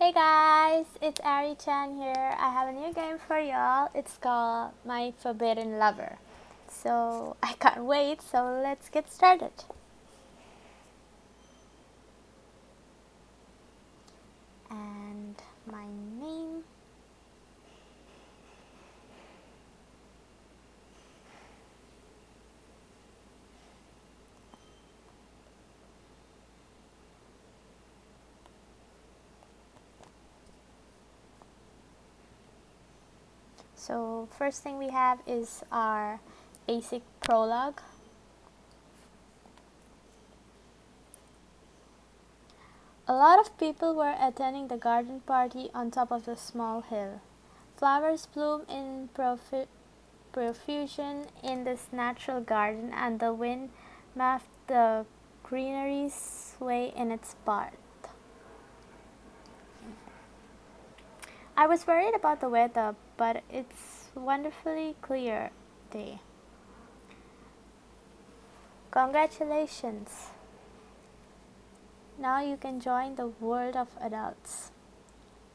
Hey guys, it's Ari Chan here. I have a new game for y'all. It's called My Forbidden Lover. So I can't wait, so let's get started. And my name. So first thing we have is our basic prologue. A lot of people were attending the garden party on top of the small hill. Flowers bloom in profusion in this natural garden, and the wind made the greenery sway in its path. I was worried about the weather, but it's wonderfully clear day. Congratulations! Now you can join the world of adults.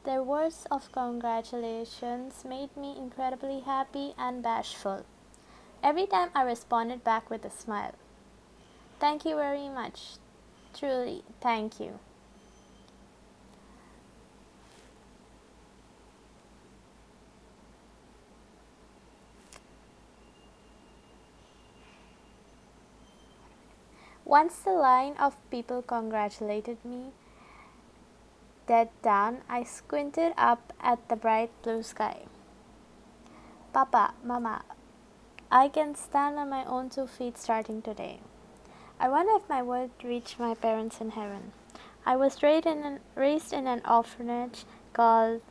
Their words of congratulations made me incredibly happy and bashful. Every time I responded back with a smile. Thank you very much. Truly, thank you. Once the line of people congratulated me, dead down, I squinted up at the bright blue sky. Papa, Mama, I can stand on my own 2 feet starting today. I wonder if my word reached my parents in heaven. I was raised in an orphanage called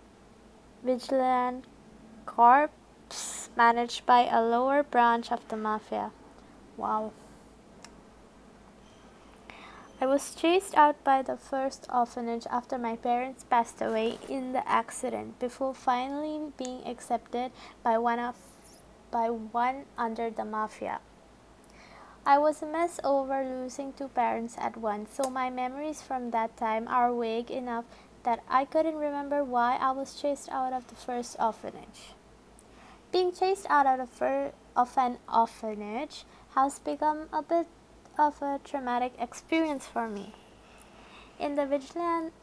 Vigilant Corps, managed by a lower branch of the Mafia. Wow. I was chased out by the first orphanage after my parents passed away in the accident before finally being accepted by one under the Mafia. I was a mess over losing 2 parents at once, so my memories from that time are vague enough that I couldn't remember why I was chased out of the first orphanage. Being chased out of an orphanage has become a bit of a traumatic experience for me. In the vigilante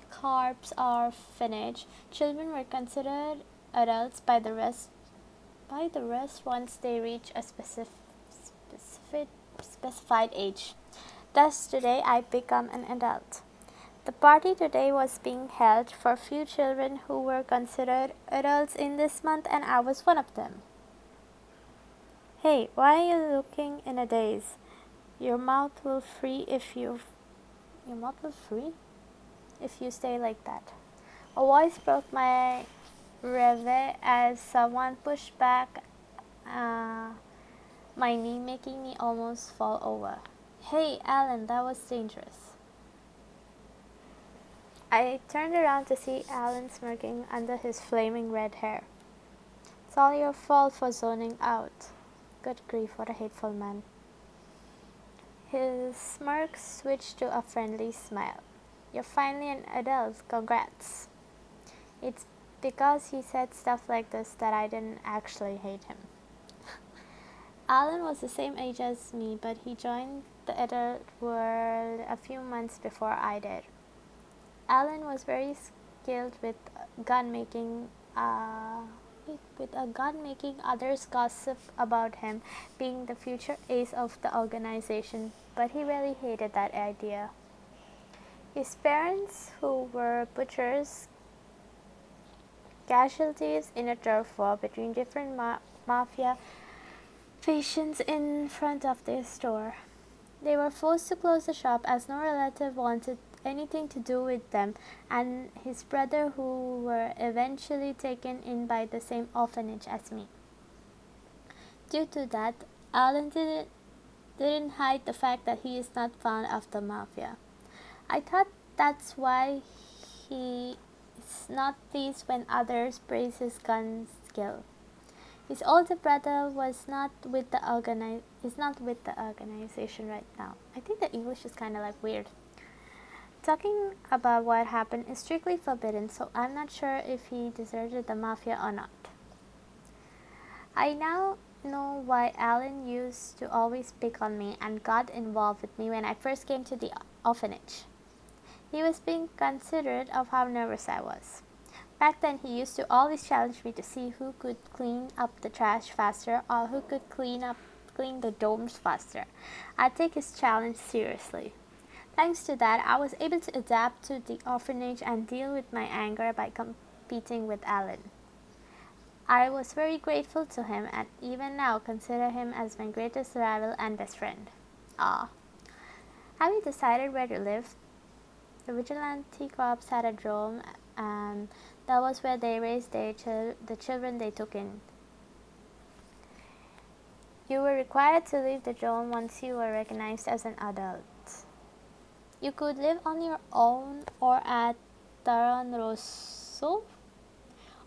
corps orphanage, children were considered adults by the rest once they reach a specified age. Thus, today I become an adult. The party today was being held for few children who were considered adults in this month, and I was one of them. Hey, why are you looking in a daze? Your mouth will free if you stay like that. A voice broke my reverie as someone pushed back my knee, making me almost fall over. Hey, Alan, that was dangerous. I turned around to see Alan smirking under his flaming red hair. It's all your fault for zoning out. Good grief, what a hateful man. His smirk switched to a friendly smile. You're finally an adult, congrats. It's because he said stuff like this that I didn't actually hate him. Alan was the same age as me, but he joined the adult world a few months before I did. Alan was very skilled with gun making. Others gossip about him being the future ace of the organization, but he really hated that idea. His parents, who were butchers, casualties in a turf war between different mafia factions in front of their store. They were forced to close the shop as no relative wanted anything to do with them and his brother, who were eventually taken in by the same orphanage as me. Due to that, Alan didn't hide the fact that he is not fond of the Mafia. I thought that's why he is not pleased when others praise his gun skill. His older brother is not with the organization right now. I think the English is kind of like weird. Talking about what happened is strictly forbidden, so I'm not sure if he deserted the mafia or not. I now know why Alan used to always pick on me and got involved with me when I first came to the orphanage. He was being considerate of how nervous I was. Back then, he used to always challenge me to see who could clean up the trash faster or who could clean the domes faster. I take his challenge seriously. Thanks to that, I was able to adapt to the orphanage and deal with my anger by competing with Alan. I was very grateful to him and even now consider him as my greatest rival and best friend. Ah, have you decided where to live? The vigilante cops had a dorm, and that was where they raised the children they took in. You were required to leave the dorm once you were recognized as an adult. You could live on your own or at Taran Rosso,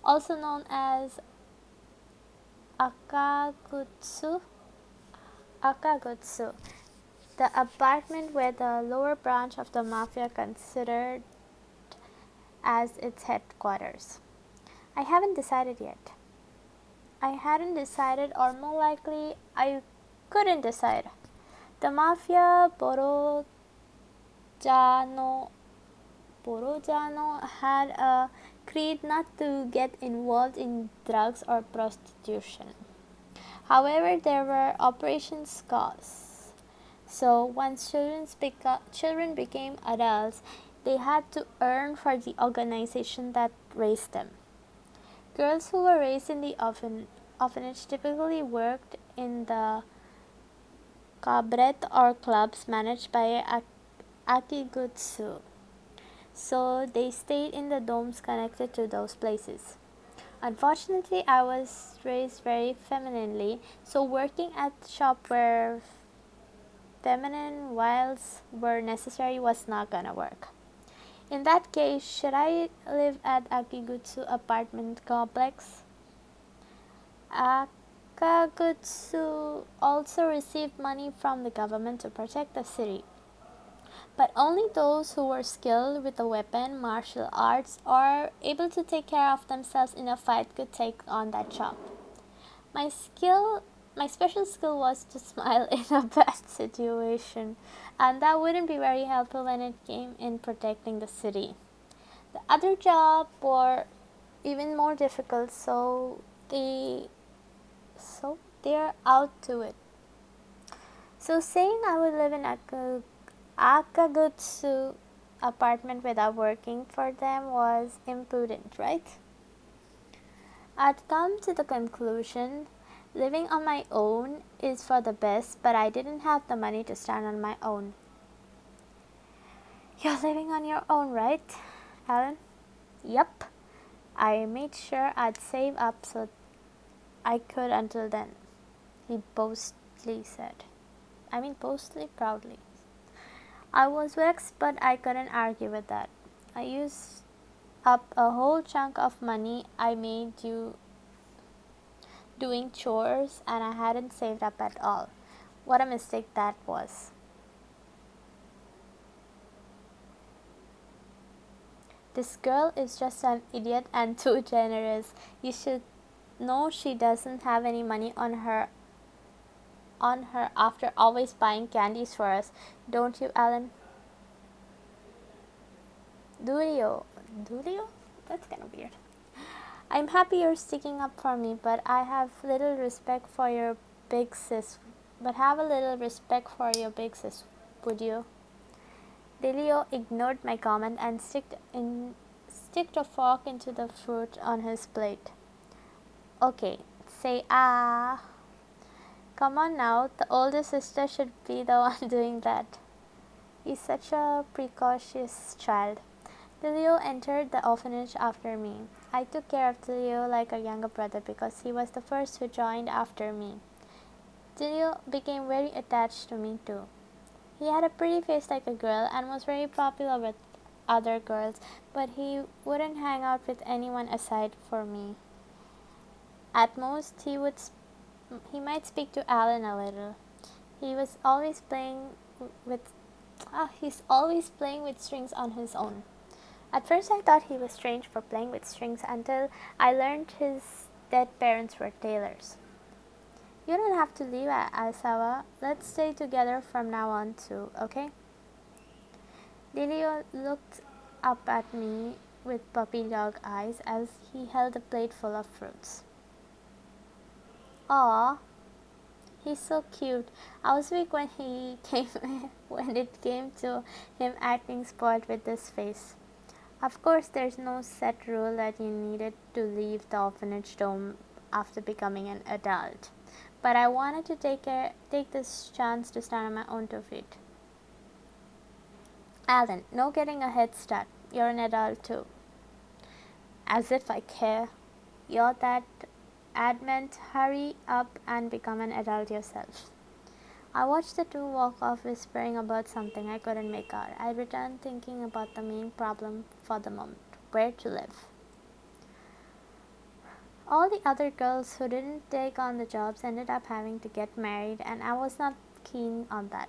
also known as Akagutsu, the apartment where the lower branch of the mafia considered as its headquarters. I haven't decided yet. I hadn't decided, or more likely, I couldn't decide. The Mafia Borujano had a creed not to get involved in drugs or prostitution. However, there were operations costs. So once children became adults, they had to earn for the organization that raised them. Girls who were raised in the orphanage typically worked in the cabaret or clubs managed by Akigutsu, so they stayed in the domes connected to those places. Unfortunately, I was raised very femininely, so working at the shop where feminine wiles were necessary was not gonna work. In that case, should I live at Akigutsu apartment complex? Akagutsu also received money from the government to protect the city, but only those who were skilled with a weapon, martial arts, or able to take care of themselves in a fight could take on that job. My special skill was to smile in a bad situation, and that wouldn't be very helpful when it came in protecting the city. The other job were even more difficult, they're out to it. So saying I would live in Akagutsu apartment without working for them was imprudent, right? I'd come to the conclusion living on my own is for the best, but I didn't have the money to stand on my own. You're living on your own, right, Alan? Yep. I made sure I'd save up so I could until then, he boastfully said. Proudly. I was vexed, but I couldn't argue with that. I used up a whole chunk of money I made doing chores, and I hadn't saved up at all. What a mistake that was. This girl is just an idiot and too generous. You should know she doesn't have any money on her after always buying candies for us, don't you, Alan? Dulio? That's kind of weird. I'm happy you're sticking up for me, but have a little respect for your big sis. Would you? Delio ignored my comment and sticked a fork into the fruit on his plate. Okay, say ah. Come on now, the older sister should be the one doing that. He's such a precocious child. Delio entered the orphanage after me. I took care of Delio like a younger brother because he was the first who joined after me. Delio became very attached to me too. He had a pretty face like a girl and was very popular with other girls, but he wouldn't hang out with anyone aside for me. At most, he might speak to Alan a little. He was always playing with He's always playing with strings on his own. At first, I thought he was strange for playing with strings until I learned his dead parents were tailors. You don't have to leave, Aisawa. Let's stay together from now on, too, okay? Lilio looked up at me with puppy dog eyes as he held a plate full of fruits. Aw, he's so cute. I was weak when he came when it came to him acting spoiled with this face. Of course, there's no set rule that you needed to leave the orphanage dome after becoming an adult. But I wanted to take this chance to stand on my own 2 feet. Alan, no getting a head start. You're an adult too. As if I care. You're that adamant. Hurry up and become an adult yourself. I watched the two walk off, whispering about something I couldn't make out. I returned thinking about the main problem for the moment: where to live. All the other girls who didn't take on the jobs ended up having to get married, and I was not keen on that.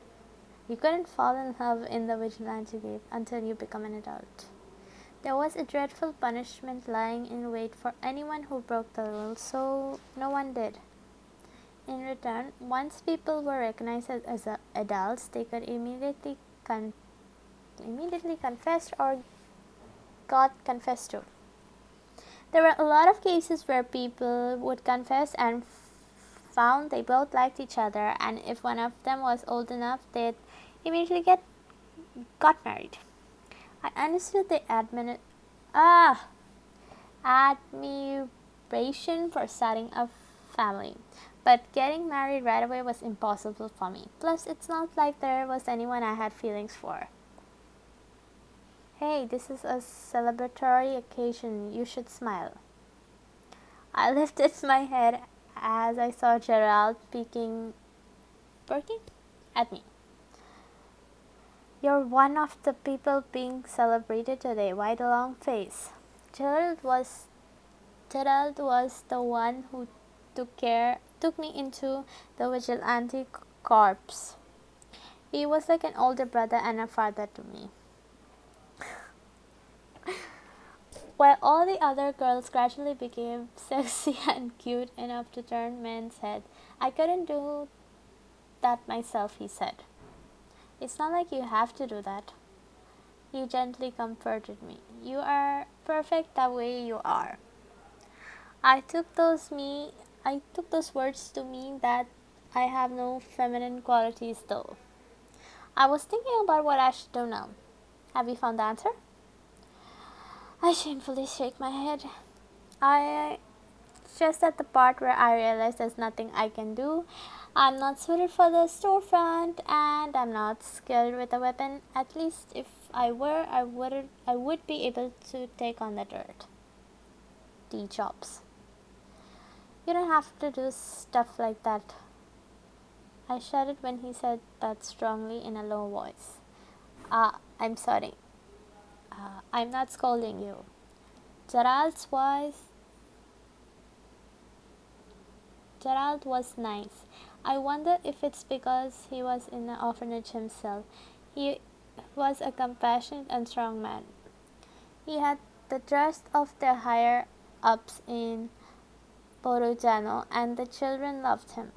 You couldn't fall in love in the vigilante game until you become an adult. There was a dreadful punishment lying in wait for anyone who broke the rules, so no one did. In return, once people were recognized as adults, they could immediately confess or got confessed to. There were a lot of cases where people would confess and found they both liked each other, and if one of them was old enough, they'd immediately got married. I understood the admiration for starting a family, but getting married right away was impossible for me. Plus, it's not like there was anyone I had feelings for. Hey, this is a celebratory occasion. You should smile. I lifted my head as I saw Gerald perking at me. You're one of the people being celebrated today. Why the long face? Gerald was the one who took me into the vigilante corps. He was like an older brother and a father to me. While all the other girls gradually became sexy and cute enough to turn men's heads, I couldn't do that myself, he said. It's not like you have to do that. He gently comforted me. You are perfect the way you are. I took those words to mean that I have no feminine qualities though. I was thinking about what I should do now. Have you found the answer? I shamefully shake my head. I just at the part where I realize there's nothing I can do. I'm not suited for the storefront, and I'm not skilled with a weapon. At least if I were, I would be able to take on the jobs. You don't have to do stuff like that. I shuddered when he said that strongly in a low voice. I'm sorry. I'm not scolding you. Gerald was nice. I wonder if it's because he was in the orphanage himself. He was a compassionate and strong man. He had the trust of the higher ups in Borujano, and the children loved him.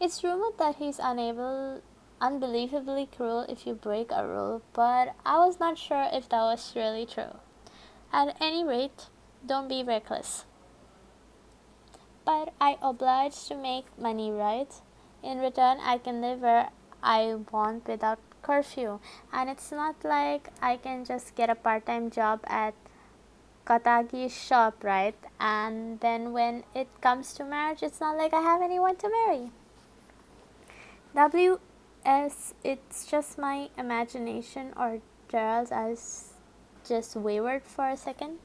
It's rumored that he's unbelievably cruel if you break a rule, but I was not sure if that was really true. At any rate, don't be reckless. But I obliged to make money, right? In return, I can live where I want without curfew, and it's not like I can just get a part-time job at Katagi's shop, right? And then when it comes to marriage, it's not like I have anyone to marry. W.S. It's just my imagination, or Gerald's eyes just wavered for a second.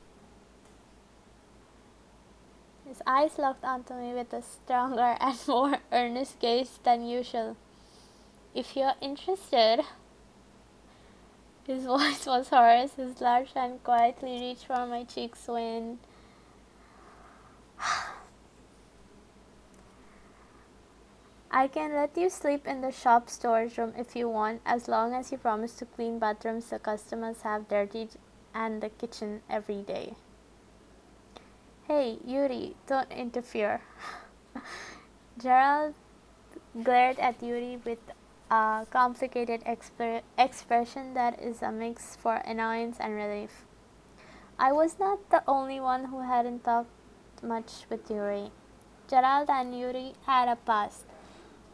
His eyes locked onto me with a stronger and more earnest gaze than usual. If you're interested. His voice was hoarse. His large hand quietly reached for my cheeks when I can let you sleep in the shop storage room if you want, as long as you promise to clean bathrooms the customers have dirtied and the kitchen every day. Hey, Yuri, don't interfere. Gerald glared at Yuri with a complicated expression that is a mix for annoyance and relief. I was not the only one who hadn't talked much with Yuri. Gerald and Yuri had a past,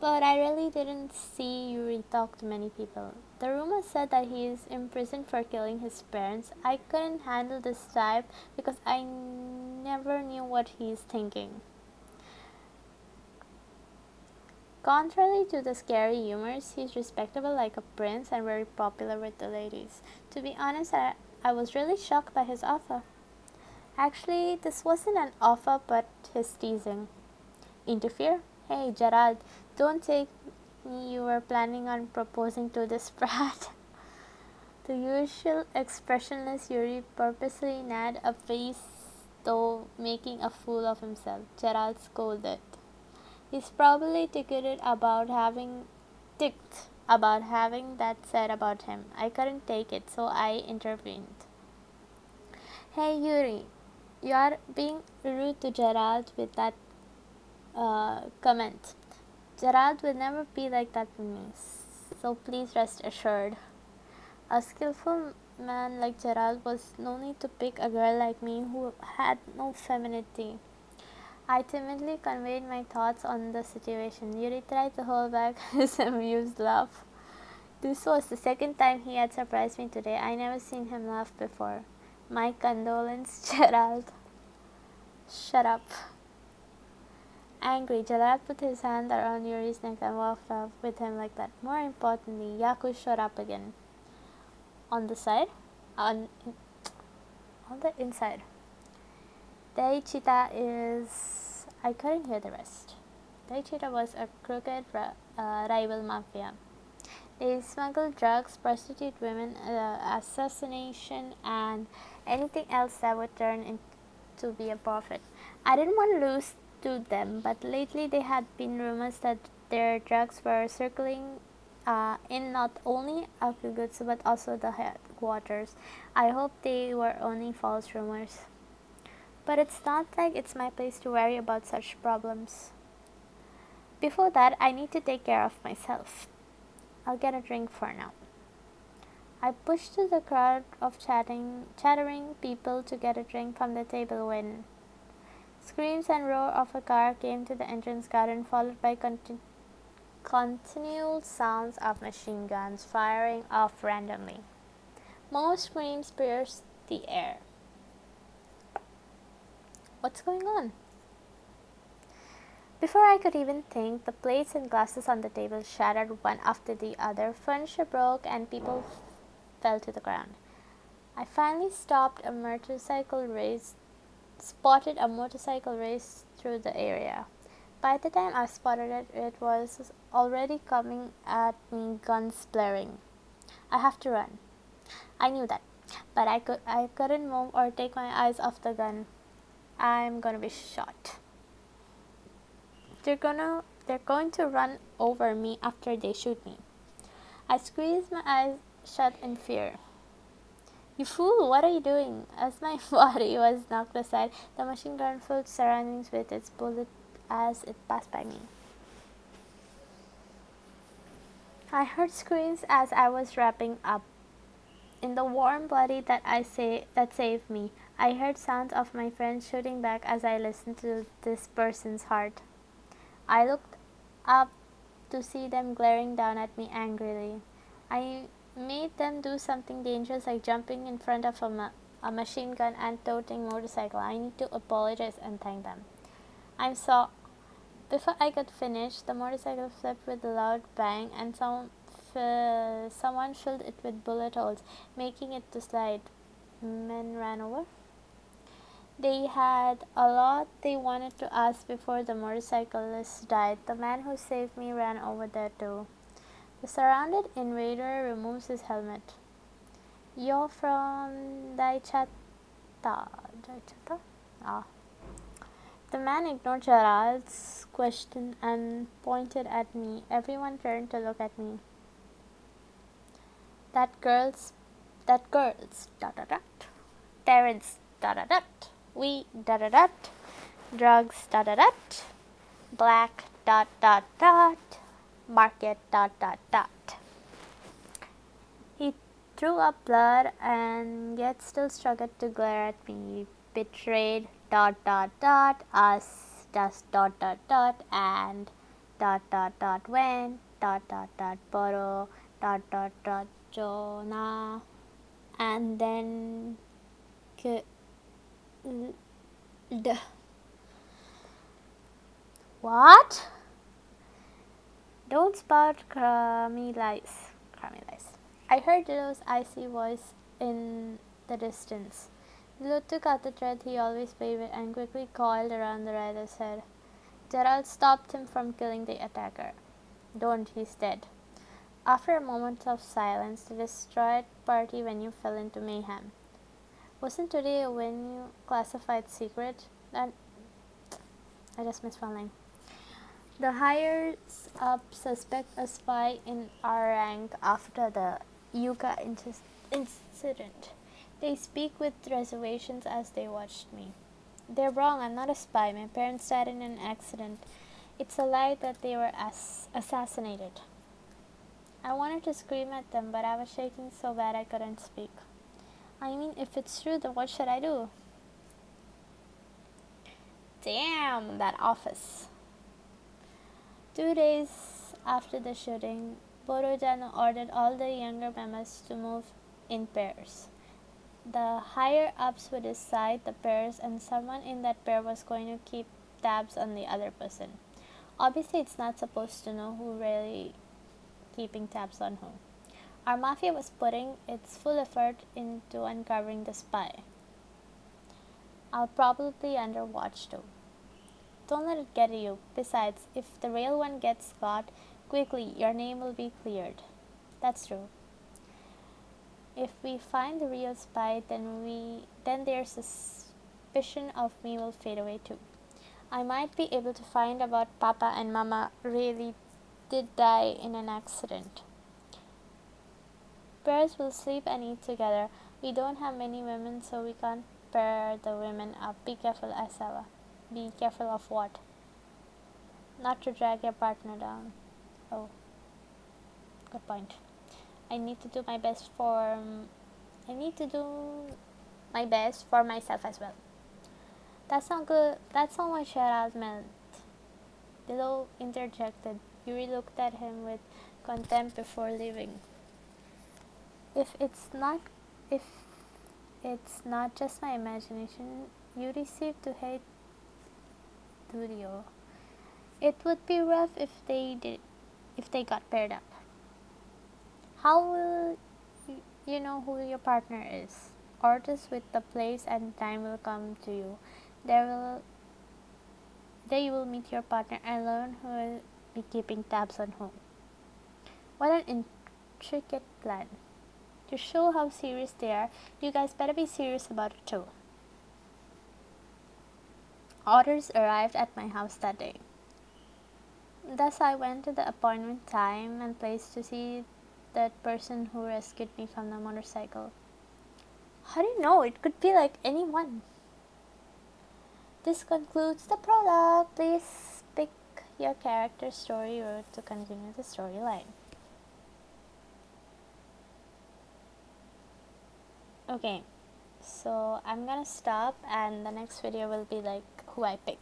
but I really didn't see Yuri talk to many people. The rumor said that he is imprisoned for killing his parents. I couldn't handle this type because I never knew what he's thinking. Contrary to the scary humors, he's respectable like a prince and very popular with the ladies. To be honest, I was really shocked by his offer. Actually, this wasn't an offer but his teasing. Interfere? Hey, Gerald, don't take me you were planning on proposing to this brat. The usual expressionless Yuri purposely had a face, though making a fool of himself. Gerald scolded. He's probably ticked about having that said about him. I couldn't take it, so I intervened. Hey Yuri, you are being rude to Gerald with that comment. Gerald will never be like that with me, so please rest assured. A skillful man like Gerald was no need to pick a girl like me who had no femininity. I timidly conveyed my thoughts on the situation. Yuri tried to hold back his amused laugh. This was the second time he had surprised me today. I never seen him laugh before. My condolence, Gerald. Shut up. Angry, Gerald put his hand around Yuri's neck and walked off with him like that. More importantly, Yaku showed up again. On the side? On the inside. Daichita is... I couldn't hear the rest. Daichita was a crooked rival mafia. They smuggled drugs, prostitute women, assassination, and anything else that would turn into be a profit. I didn't want to lose to them, but lately there had been rumors that their drugs were circling in not only Akugutsu but also the headquarters. I hope they were only false rumors. But it's not like it's my place to worry about such problems. Before that, I need to take care of myself. I'll get a drink for now. I pushed through the crowd of chattering people to get a drink from the table when screams and roar of a car came to the entrance garden, followed by continual sounds of machine guns firing off randomly. More screams pierced the air. What's going on? Before I could even think, the plates and glasses on the table shattered one after the other, furniture broke, and people fell to the ground. I finally spotted a motorcycle race through the area. By the time I spotted it, it was already coming at me, guns blaring. I have to run. I knew that, but I couldn't move or take my eyes off the gun. I'm gonna be shot. They're going to run over me after they shoot me. I squeezed my eyes shut in fear. You fool, what are you doing? As my body was knocked aside, the machine gun filled surroundings with its bullet as it passed by me. I heard screams as I was wrapping up. In the warm body that saved me, I heard sounds of my friends shooting back as I listened to this person's heart. I looked up to see them glaring down at me angrily. I made them do something dangerous like jumping in front of a machine gun and toting motorcycle. I need to apologize and thank them. Before I could finish, the motorcycle flipped with a loud bang and someone filled it with bullet holes, making it to slide. Men ran over. They had a lot they wanted to ask before the motorcyclist died. The man who saved me ran over there too. The surrounded invader removes his helmet. You're from Daichata? Ah. The man ignored Gerald's question and pointed at me. Everyone turned to look at me. That girl's, dot dot dot. Parents, dot dot dot. We, dot dot dot. Drugs, dot dot dot. Black, dot dot dot. Market, dot dot dot. He threw up blood and yet still struggled to glare at me. Betrayed, dot dot dot. Us, just dot dot dot. And dot dot dot when, dot dot dot borrow, dot dot dot Jonah, and then what? Don't spout crummy lies. I heard Dilo's icy voice in the distance. Dilo took out the thread he always played with and quickly coiled around the rider's head. Gerald stopped him from killing the attacker. Don't, he's dead. After a moment of silence, the destroyed party venue fell into mayhem. Wasn't today a venue classified secret? I just missed one line. The higher up suspect a spy in our rank after the Yuka incident. They speak with reservations as they watched me. They're wrong, I'm not a spy. My parents died in an accident. It's a lie that they were assassinated. I wanted to scream at them, but I was shaking so bad I couldn't speak. I mean, if it's true, then what should I do? Damn, that office. 2 days after the shooting, Borujano ordered all the younger members to move in pairs. The higher-ups would decide the pairs, and someone in that pair was going to keep tabs on the other person. Obviously, it's not supposed to know who really keeping tabs on who. Our mafia was putting its full effort into uncovering the spy. I'll probably be under watch too. Don't let it get to you. Besides, if the real one gets caught, quickly your name will be cleared. That's true. If we find the real spy, then their suspicion of me will fade away too. I might be able to find about Papa and Mama really did die in an accident. Pairs will sleep and eat together. We don't have many women, so we can't pair the women up. Be careful, Asawa. Be careful of what? Not to drag your partner down. Oh, good point. I need to do my best for myself as well. That's not good. That's not what Gerald meant. Dilo interjected. Yuri looked at him with contempt before leaving. If it's not just my imagination, Yuri seemed to hate Durio. It would be rough if they got paired up. How will you know who your partner is? Orders with the place and time will come to you. There you will meet your partner and learn who will be keeping tabs on whom. What an intricate plan. To show how serious they are, you guys better be serious about it too. Orders arrived at my house that day. Thus I went to the appointment time and place to see that person who rescued me from the motorcycle. How do you know? It could be like anyone. This concludes the prologue. Please pick your character's story route to continue the storyline. Okay, so I'm gonna stop and the next video will be like who I pick.